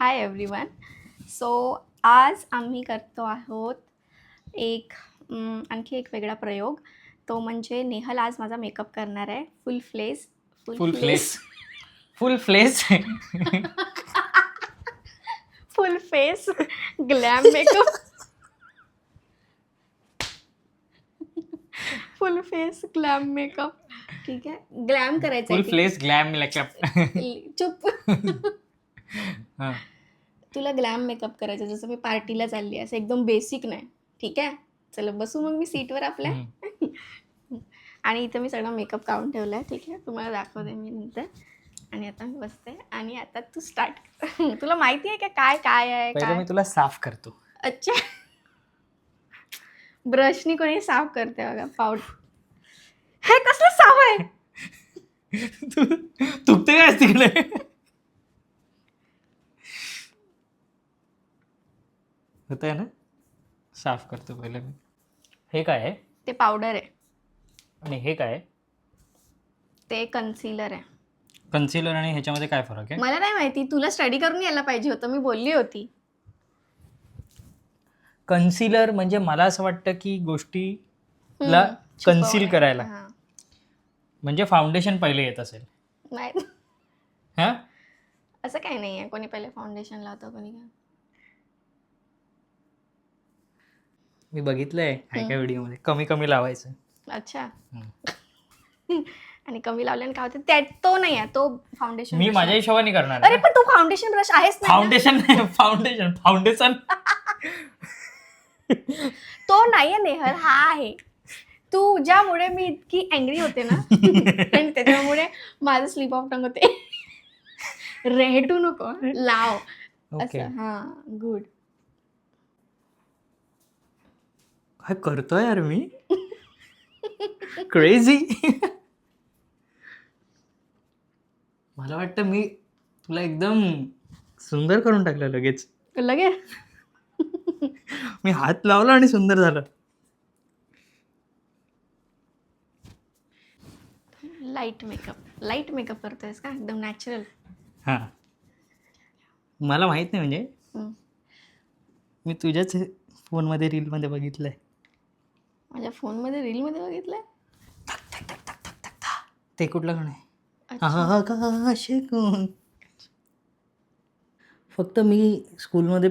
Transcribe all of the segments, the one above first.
Hi everyone. So आज आम्ही करतो आहोत एक आणखी एक वेगळा प्रयोग. तो म्हणजे नेहल आज माझा मेकअप करणार आहे. फुल फुल फ्लेस फुल फ्लेस फुल फेस ग्लॅम मेकअप. फुल फेस ग्लॅम मेकअप. ठीक आहे, ग्लॅम करायचं फुल आहे. Flesh glam makeup. चुप. हां तुला ग्लॅम मेकअप करायचं, जसं मी पार्टीला चालली, असं एकदम बेसिक नाही. ठीक आहे, चला बसू मग मी सीटवर आपल्या. आणि इथं मी सगळा मेकअप काढून ठेवला आहे. ठीक आहे, तुम्हाला दाखवते मी नंतर. आणि आता मी बसते आणि आता तू स्टार्ट. तुला माहिती आहे का काय काय आहे पहिलं काय? मी तुला साफ करतो. अच्छा, ब्रशनी कोणी साफ करते बघा. पावडर हे कसलं साफ आहे? तुकते काय तिकडे? होत आहे ना, साफ करतो पहिलं मी. हे काय आहे ते पावडर आहे, आणि हे काय आहे? ते कन्सिलर आहे. कन्सिलर आणि ह्याच्यामध्ये काय फरक आहे? मला नाही माहिती, तुला स्टडी करून यायला पाहिजे होतं. मी बोलली होती. कन्सिलर म्हणजे मला असं वाटतं की गोष्टीला कन्सील करायला, हां. म्हणजे फाउंडेशन पहिले येत असेल. नाही, हां असं काही नाही आहे. कोणी पहिले फाउंडेशन लावतं, कोणी काय. मी बघितलंय काय काय व्हिडिओमध्ये कमी कमी लावायचं. अच्छा. आणि कमी लावल्याने काय होते, त्यात तो नाही आहे, तो फाउंडेशन. मी माझ्या हिशोबाने करणार अरे पण तो फाउंडेशन ब्रश आहेच नाही ना. फाउंडेशन नाही, फाउंडेशन तो नाही आहे नेहल, हा आहे. तू ज्यामुळे मी इतकी अँग्री होते ना, आणि त्याच्यामुळे माझं स्लिप ऑफ टंग होते. रेटू नको, लाव ओके. असं. हा, गुड. काय करतोय यार मी, क्रेझी. मला वाटतं मी तुला एकदम सुंदर करून टाकलं लगेच. लगे मी हात लावला आणि सुंदर झालं. लाईट मेकअप करतोयस का, एकदम नॅचरल. हां, मला माहित नाही, म्हणजे मी तुझ्याच फोनमध्ये रीलमध्ये बघितलंय. माझ्या फोनमध्ये रीलमध्ये बघितलंय. ते कुठलं गाणं आहे? अच्छा. आकाश कोण. फक्त मी स्कूलमध्ये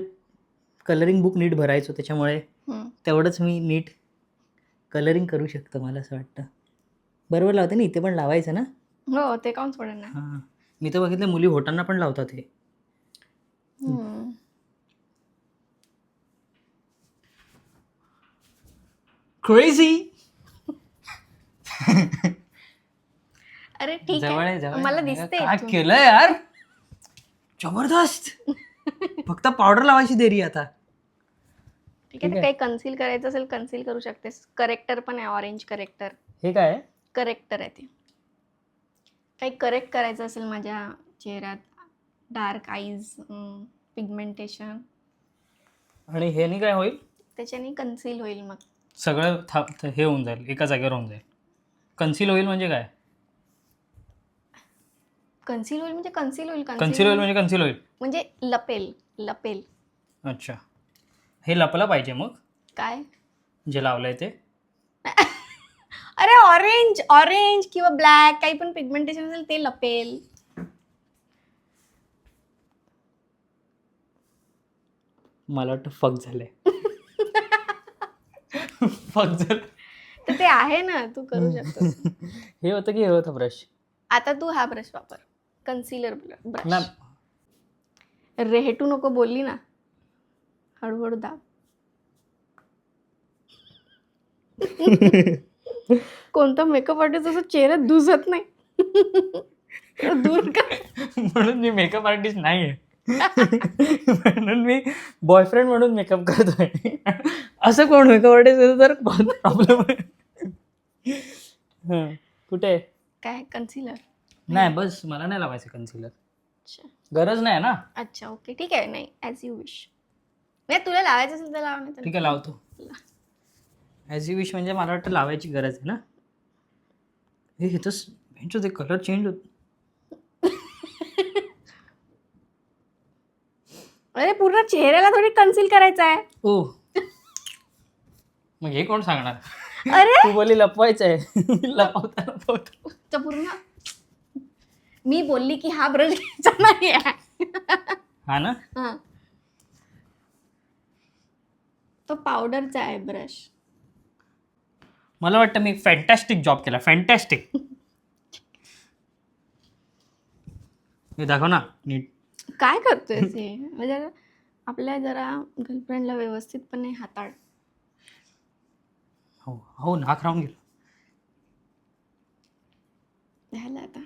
कलरिंग बुक नीट भरायचो, त्याच्यामुळे तेवढंच मी नीट कलरिंग करू शकतो. मला असं वाटतं बरोबर लावते ना. इथे पण लावायचं ना. हो, ते काउंट पडेल ना. हां, मी तर बघितलं मुली होटांना पण लावतात हे. क्रेझी. अरे ठीक जवळ आहे, आहे, जवळ आहे. मला दिसते. काय केलं यार, जबरदस्त. फक्त पावडर लावायची देरी आता. ठीक आहे, काही कन्सील करायचं असेल कन्सील करू शकतेस. करेक्टर पण आहे, ऑरेंज करेक्टर. हे काय आहे? करेक्टर आहे ते. काही करेक्ट करायचं असेल माझ्या चेहऱ्यात, डार्क आईज, पिगमेंटेशन, आणि हे नाही काय होईल? त्याच्याने कन्सील होईल. मग सगळं हे होऊन जाईल, एका जागेवर होऊन जाईल. कन्सील होईल म्हणजे काय? कन्सील होईल म्हणजे कन्सील होईल. कन्सील होईल म्हणजे कन्सील होईल म्हणजे लपेल. अच्छा, हे लपलं पाहिजे मग काय? जे लावलंय ते. अरे ऑरेंज किंवा ब्लॅक, काही पण पिगमेंटेशन असेल ते लपेल. मला वाटतं फक झालंय. फक झालं. तर ते आहे ना, तू करू शकतोस. हे होतं की हे होतं ब्रश? आता तू हा ब्रश वापर, कन्सिलर ब्रश. ना, रेहटू नको बोलली ना, हळूहळू दाब. कोणता मेकअप आर्टिस्ट असं चेहऱ्यात दुसत नाही. दूर का. म्हणून मी मेकअप आर्टिस्ट नाही आहे. म्हणून मी बॉयफ्रेंड म्हणून मेकअप करतोय. असं कोण मेकअप आर्टिस्ट तर प्रॉब्लेम आहे. कुठे आहे? काय कन्सिलर? नाही, बस मला नाही लावायचं कन्सिलर. अच्छा गरज नाही ना. अच्छा, ओके, ठीक आहे. नाही, ॲज यू विश. नाही, तुला लावायचं असेल तर लाव, नाही ठीक आहे, लावतो. ॲज यू विश म्हणजे मला वाटतं लावायची गरज आहे ना. हे तर ते कलर चेंज होत. अरे पूर्ण चेहऱ्याला थोडी कन्सील करायचं आहे. ओ मग हे कोण सांगणार? अरे तू बोली लपवायचं आहे. लपवता तर पूर्ण मी बोलली की हा ब्रश घ्यायचा नाही आहे. हा ना. हा. तो पावडरचा आहे ब्रश. मला वाटतं मी फॅन्टॅस्टिक जॉब केला. फॅन्टॅस्टिक. हे दाखव ना नीट. काय करतोय हे? म्हणजे आपल्या जरा गर्लफ्रेंडला व्यवस्थितपणे हाताळ. हो हो नाक राहून गेलं. झालं आता.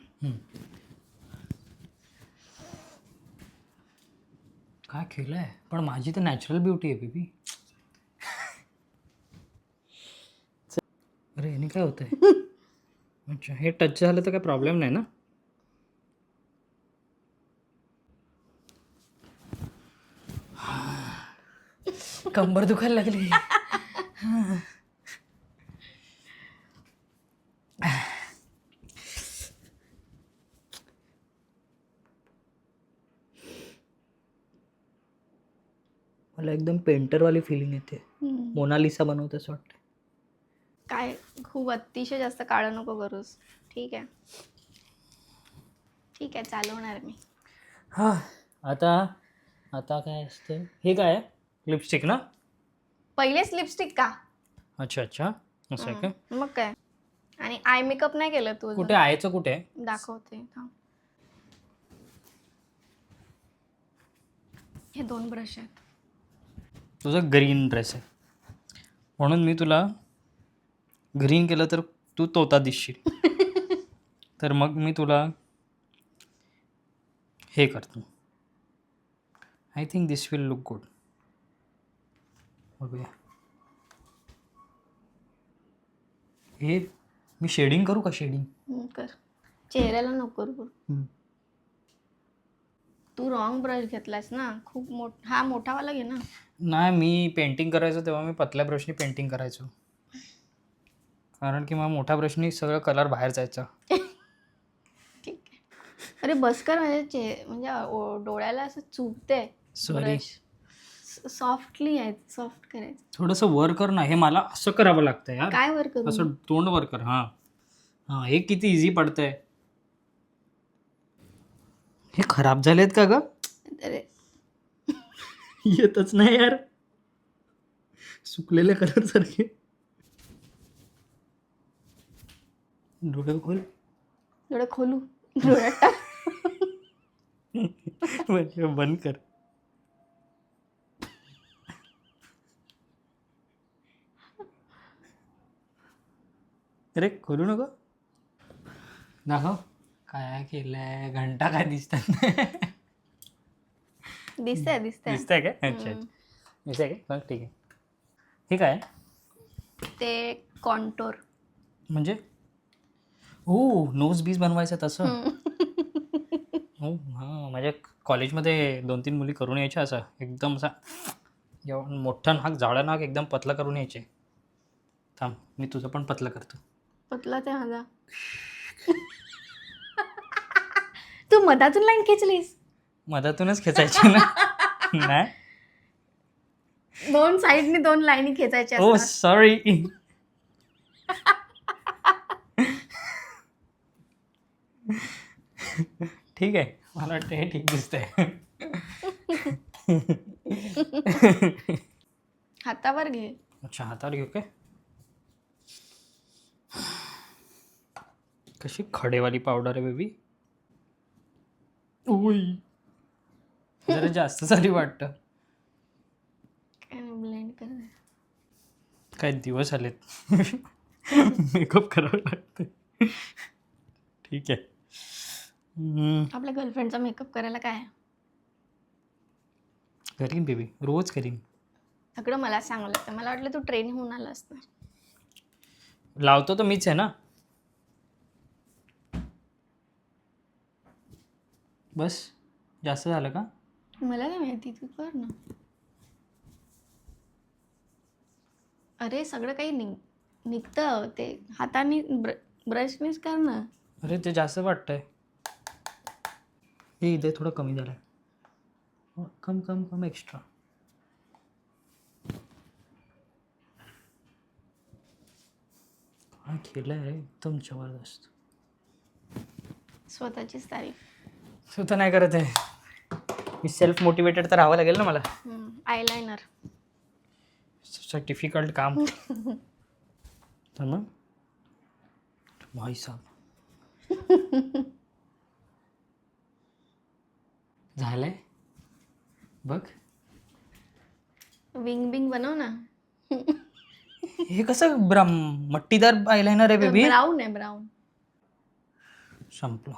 काय केलंय पण माझी तर नॅचरल ब्युटी आहे बेबी. अरे याने काय होतंय? अच्छा हे टच झालं तर काय प्रॉब्लेम नाही ना. कंबर दुखायला लागली. मला एकदम पेंटरवाली फिलिंग येते. मोनालिसा बनवते असं वाटतं. काय खूप अतिशय जास्त काळं नको करूस. ठीक आहे ठीक आहे चालवणार मी. हा आता आता काय असतं हे काय आहे? लिपस्टिक ना. पहिलेच लिपस्टिक का? अच्छा अच्छा असं आहे का. मग काय. आणि आय मेकअप नाही केलं तू अजून? कुठे आहेचं कुठे आहे? दाखवते थांब. हे 2 ब्रश आहेत. तुझा ग्रीन ड्रेस आहे म्हणून मी तुला ग्रीन केलं तर तू तोता दिसशील. तर मग मी तुला हे करतो. I think this will look good. बघूया. हे मी शेडिंग करू का? शेडिंग कर. चेहऱ्याला नको करू. तू रॉंग ब्रश घेतलास ना. खूप हा मोठावाला घे ना. नाही मी पेंटिंग करायचो तेव्हा मी पतल्या ब्रशनी पेंटिंग करायचो कारण की मग मोठ्या ब्रशनी सगळं कलर बाहेर जायचा. ठीक आहे. अरे बस कर. म्हणजे डोळ्याला असं चुभते. सॉरी. सॉफ्टली आहे. सॉफ्ट करायचं. थोडंसं वर कर ना. हे मला असं करावं लागतं यार. काय वर करू? असं तोंड वर कर. हां हां हे किती इझी पडतंय. हे खराब झालेत का ग? अरे येतच नाही यार. सुकलेल्या कलर सारखे. डोळे खोल. डोळे खोलू. डोळ्यात टाक. म्हणजे बंद कर. अरे खोलू नको. दाखव काय केलंय. घंटा काय दिसतात. दिसतंय दिसतंय काय? अच्छा अच्छा दिसतंय काय? ठीक आहे. हे काय ते कॉन्टोर. म्हणजे हो नोज बीज बनवायचं तसं. हो हां माझ्या कॉलेजमध्ये 2-3 मुली करून यायच्या असं एकदम असा एवढं मोठं नाक जाडं नाक एकदम पतलं करून यायचे. थांब मी तुझं पण पतलं करतो. पतला ते माझा. तू मधातून लाईन खेचलीस. मधातूनच खेचायचे ना. नाही 2 साईडनी 2 लाईनी खेचायच्या ओ असतात. सॉरी. ठीक आहे मला वाटतं हे ठीक दिसतंय. हातावर घे. अच्छा हातावर घेऊ काय? कशी खडेवाली पावडर आहे बेबी. उई जरा जास्त झाली वाटतं. ब्लेंड कर. काय दिवस आलेत. मेकअप करावं लागतं. ठीक आहे. आपल्या गर्लफ्रेंडचा मेकअप करायला काय आहे? करीन बेबी रोज करीन. सगळं मला सांगलं तर मला वाटलं तू ट्रेन होऊन आला असता. लावतो तर मीच आहे ना. बस जास्त झालं का? मला नाही माहिती. तू कर ना. अरे सगळं काही निघतं ते हाताने ब्रशनेच कर ना. अरे ते जास्त वाटतंय. हे इथे थोडं कमी झालं. कम कम कम एक्स्ट्रा. काय केलंय रे, एकदम जबरदस्त. स्वतःचीच तारीफ. स्वतः नाही करत आहे मी, सेल्फ मोटिवेटेड तर राहावं लागेल ना मला. आयलाइनर. सच डिफिकल्ट काम. तर मग भाई साहब झालंय बघ. विंग बिंग बनव ना. हे कसं मट्टीदार आयलाइनर आहे बेबी. ब्राऊन आहे, ब्राऊन. संपलं.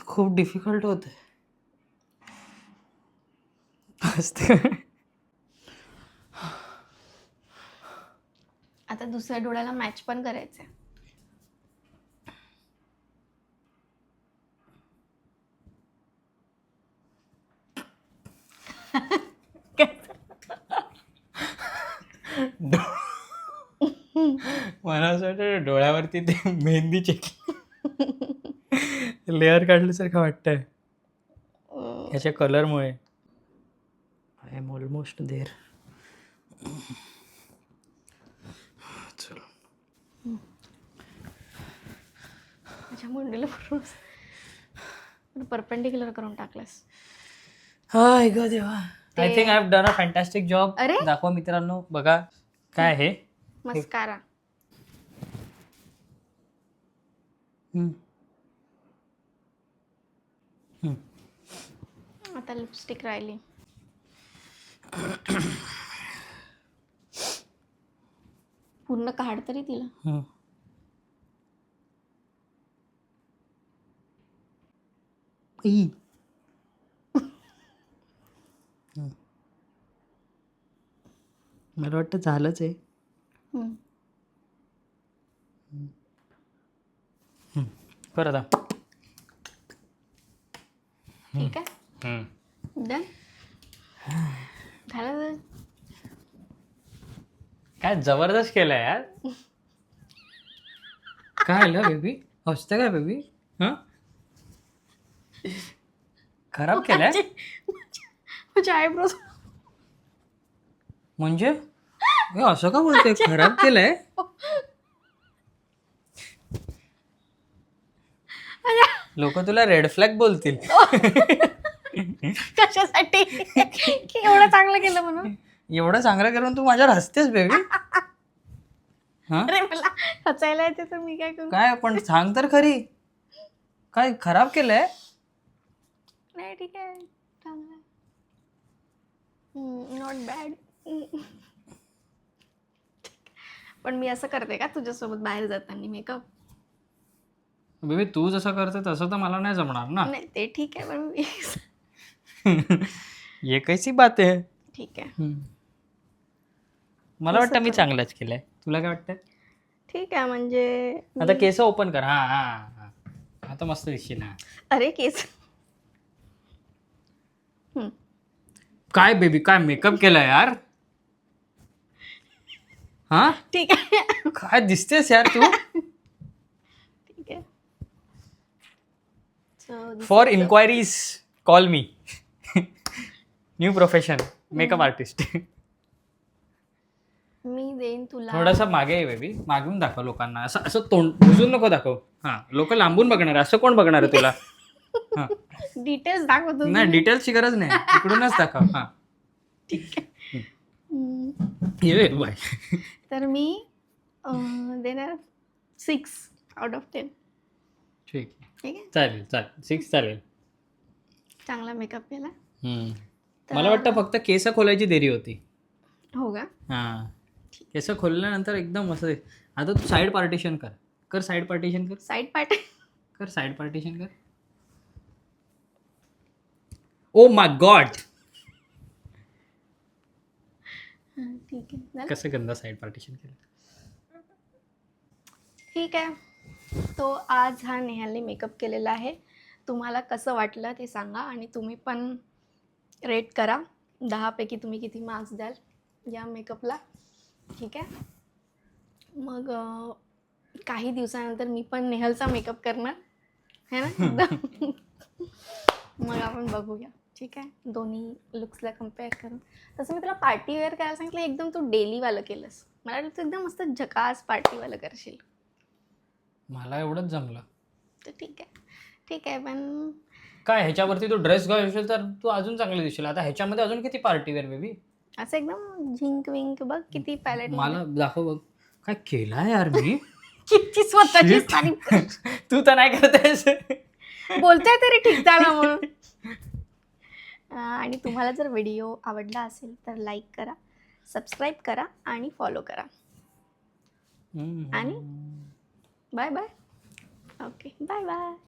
खूप डिफिकल्ट होत आहे. आता दुसऱ्या डोळ्याला मॅच पण करायचंय. मला असं वाटतं डोळ्यावरती ते मेहंदीचे लेअर काढल्यासारखं वाटतंय ह्याच्या कलरमुळे. I am almost there. चल माझ्या मुंडीला परपेंडिक्युलर करून टाकलंस. हाय ग देवा. I think I have done a fantastic job. अरे दाखवा मित्रांनो, बघा काय आहे. मस्कारा. आता लिपस्टिक राहिली. पूर्ण काढ तरी तिला. मला वाटतं झालंच आहे. बरं आता ठीक आहे, डन झालं. काय जबरदस्त केलं यार. काय आलं बेबी, हसतं काय बेबी? खराब केलंय म्हणजे आयब्रोज. म्हणजे असं का बोलते, खराब केलंय? लोक तुला रेड फ्लॅग बोलतील. कशासाठी? की एवढं चांगलं केलं म्हणून. एवढं चांगलं करून तू माझ्यावर हसतेस बेबी. अरे मला हसायला येते तर मी काय करू. काय पण सांग तर खरी, काय खराब केलंय? नाही ठीक आहे, चांगलं. Not bad. पण मी असं करते का तुझ्यासोबत बाहेर जाताना मेकअप? बेबी तू जसं करते तसं तर मला नाही जमणार ना. नाही ते ठीक आहे, पण मी ये कैसी बात आहे. ठीक आहे. मला वाटतं मी चांगलंच केलंय. तुला काय वाटतं? ठीक आहे म्हणजे. आता केस ओपन कर. हा हा हा, आता मस्त दिसशील ना. अरे केस. काय बेबी, काय मेकअप केलाय यार. हा ठीक आहे. काय दिसतेस यार तू. ठीक आहे. For inquiries call me. New profession makeup artist. मी देईन तुला. थोडासा मागे आहे बेबी, मागून दाखव लोकांना. असं असं तोंड बुजून नको दाखव. हा, लोक लांबून बघणार, असं कोण बघणार आहे तुला. हा डिटेल्स दाखवतो. नाही, डिटेल्सची गरज नाही, इकडूनच दाखव. हा ठीक आहे. ये बाय. तर मी देणार 6/10. ठीक ठीक आहे, चालेल चालेल, 6 चालेल. चांगला मेकअप केला. मला वाटतं फक्त केस खोलायची देरी होती. हो का? हा, केस खोलल्यानंतर एकदम मस्त. आता तू साईड पार्टिशन कर. कर साईड पार्टिशन कर. Side part. कर साईड पार्टिशन कर. Oh my God. ठीक आहे, झालं? कसं गंदा साईड पार्टिशन केलं. ठीक आहे. तो आज हा नेहालने मेकअप केलेला आहे. तुम्हाला कसं वाटलं ते सांगा आणि तुम्ही पण रेट करा. 10 पैकी तुम्ही किती मार्क्स द्याल या मेकअपला. ठीक आहे, मग काही दिवसानंतर मी पण नेहलचा मेकअप करणार है ना. मग आपण बघूया. ठीक आहे, दोन्ही लुक्सला कम्पेअर करून. तसं मी तुला पार्टी वेअर करायला सांगितलं, एकदम तू डेलीवालं केलंस. मला वाटलं तू एकदम मस्त झकास पार्टीवालं करशील. मला एवढंच जमलं. तर ठीक आहे, पण काय ह्याच्यावरती तू ड्रेस घालशील तर तू अजून चांगली दिसशील. आता ह्याच्यामध्ये अजून किती पार्टी वेअर बेबी. असं एकदम झिंक विंक बघ किती पॅलेट. मला दाखव बघ काय केलाय यार मी. किती स्वतःची तारीफ कर. तू तर नाही करतेस. बोलताय तरी ठीक झाला म्हणून. आणि तुम्हाला जर व्हिडिओ आवडला असेल तर लाईक करा, सबस्क्राईब करा आणि फॉलो करा. आणि bye bye. Okay, bye bye.